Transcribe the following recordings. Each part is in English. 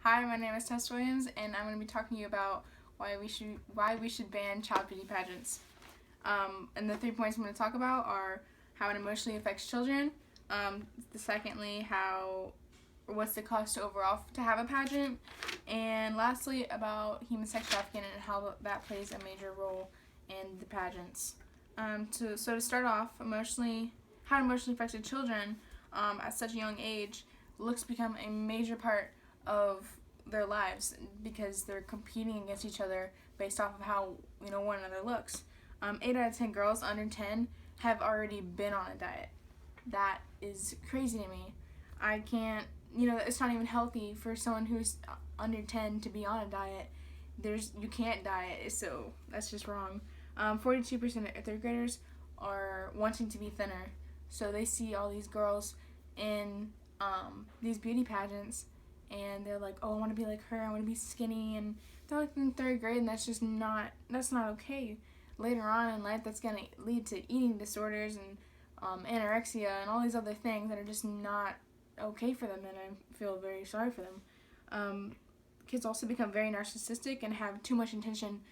Hi, my name is Tess Williams, and I'm going to be talking to you about why we should ban child beauty pageants. And the 3 points I'm going to talk about are how it emotionally affects children. Secondly, what's the cost overall to have a pageant, and lastly about human sex trafficking and how that plays a major role in the pageants. To start off, how it emotionally affected children at such a young age looks become a major part of their lives because they're competing against each other based off of how one another looks. 8 out of 10 girls under 10 have already been on a diet. That is crazy to me. I can't. It's not even healthy for someone who's under 10 to be on a diet. You can't diet, so that's just wrong. 42% of third graders are wanting to be thinner, so they see all these girls in these beauty pageants, and they're like, "Oh, I want to be like her. I want to be skinny," and they're like in third grade, and that's not okay. Later on in life, that's gonna lead to eating disorders and anorexia and all these other things that are just not okay for them, and I feel very sorry for them. Kids also become very narcissistic and have too much attention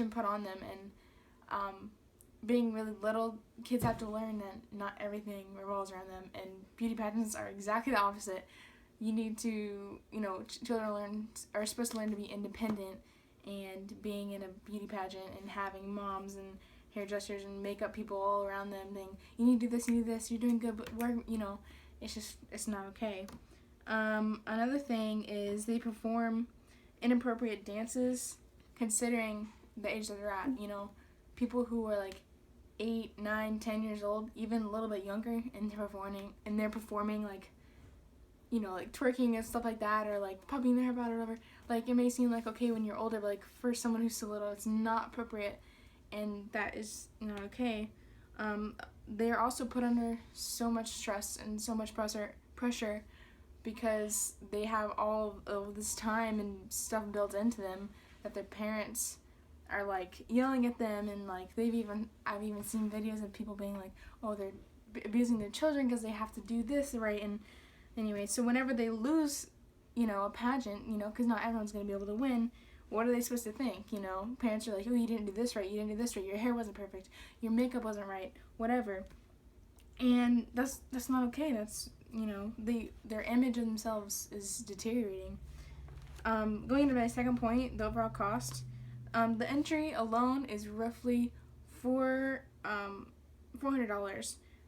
put on them, and being really little, kids have to learn that not everything revolves around them, and beauty pageants are exactly the opposite. You need to, children are supposed to learn to be independent, and being in a beauty pageant and having moms and hairdressers and makeup people all around them saying, you need to do this, you need this, you're doing good, but it's not okay. Another thing is they perform inappropriate dances considering the age that they're at. People who are like 8, 9, 10 years old, even a little bit younger, and they're performing like like twerking and stuff like that, or like popping their hair out or whatever. Like, it may seem like okay when you're older, but like for someone who's still little, it's not appropriate, and that is not okay. They're also put under so much stress and so much pressure because they have all of this time and stuff built into them that their parents are like yelling at them, and like I've even seen videos of people being like, oh, they're abusing their children because they have to do this right. And anyway, so whenever they lose a pageant, because not everyone's going to be able to win, what are they supposed to think? Parents are like, oh, you didn't do this right, you didn't do this right, your hair wasn't perfect, your makeup wasn't right, whatever. And that's not okay. That's their image of themselves is deteriorating. Going into my second point, the overall cost. The entry alone is roughly $400.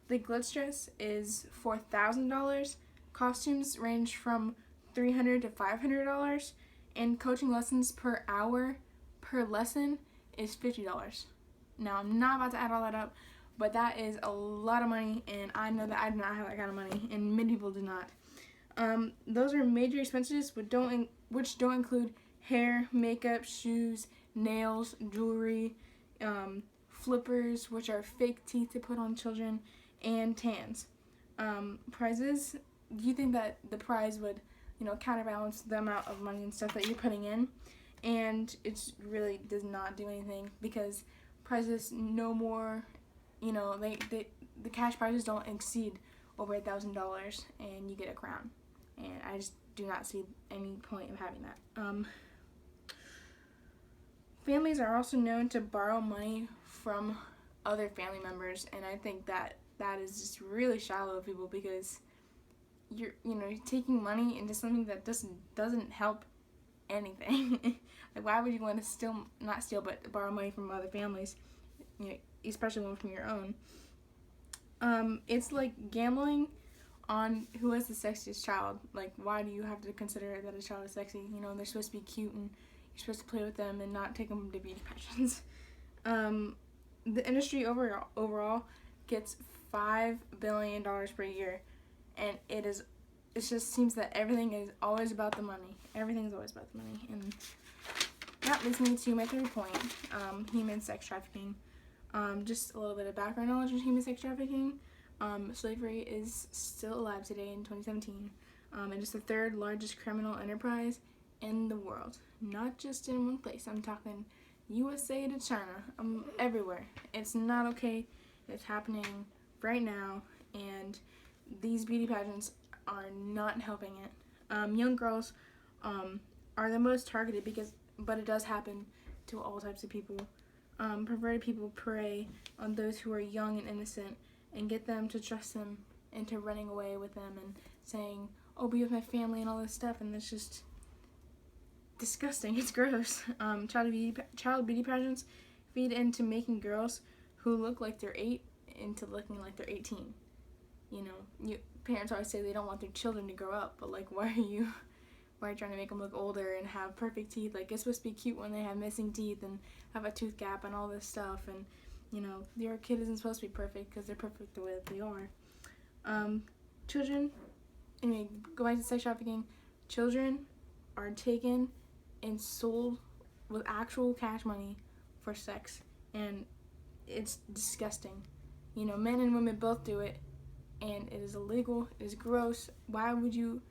The glitz dress is $4,000. Costumes range from $300 to $500, and coaching lessons per hour per lesson is $50. Now, I'm not about to add all that up, but that is a lot of money, and I know that I do not have that kind of money, and many people do not. Those are major expenses, which don't include hair, makeup, shoes, nails, jewelry, flippers, which are fake teeth to put on children, and tans. Prizes. Do you think that the prize would, counterbalance the amount of money and stuff that you're putting in? And it really does not do anything, because prizes no more, the cash prizes don't exceed over $1,000, and you get a crown. And I just do not see any point of having that. Families are also known to borrow money from other family members, and I think that is just really shallow of people, because you're taking money into something that doesn't help anything. Like, why would you want to not steal, but borrow money from other families, especially one from your own? It's like gambling on who has the sexiest child. Like, why do you have to consider that a child is sexy? They're supposed to be cute, and you're supposed to play with them and not take them to beauty pageants. The industry overall gets $5 billion per year, and it just seems that everything is always about the money. Everything's always about the money, and that leads me to my third point, human sex trafficking. Just a little bit of background knowledge on human sex trafficking. Slavery is still alive today in 2017, and it's the third largest criminal enterprise in the world. Not just in one place. I'm talking USA to China, everywhere. It's not okay. It's happening right now, and these beauty pageants are not helping it. Young girls are the most targeted but it does happen to all types of people. Perverted people prey on those who are young and innocent and get them to trust them into running away with them and saying, "Oh, be with my family," and all this stuff, and it's just disgusting. It's gross. Child beauty pageants feed into making girls who look like they're 8 into looking like they're 18. Parents always say they don't want their children to grow up, but like, why are you trying to make them look older and have perfect teeth? Like, it's supposed to be cute when they have missing teeth and have a tooth gap and all this stuff, and your kid isn't supposed to be perfect because they're perfect the way that they are. Children, anyway, go back to sex trafficking. Children are taken and sold with actual cash money for sex, and it's disgusting. Men and women both do it, and it is illegal. It is gross. Why would you?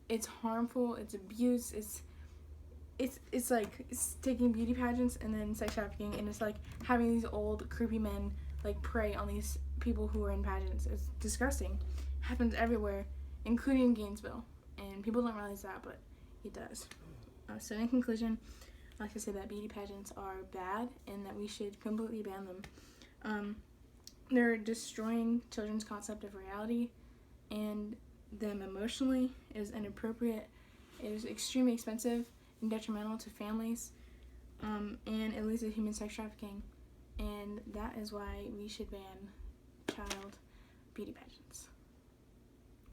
It's harmful. It's abuse. It's like taking beauty pageants and then sex trafficking, and it's like having these old creepy men like prey on these people who are in pageants. It's disgusting. It happens everywhere, including Gainesville, and people don't realize that, but it does. So in conclusion, I like to say that beauty pageants are bad and that we should completely ban them. They're destroying children's concept of reality and them emotionally. It is inappropriate. It is extremely expensive and detrimental to families, and it leads to human sex trafficking. And that is why we should ban child beauty pageants.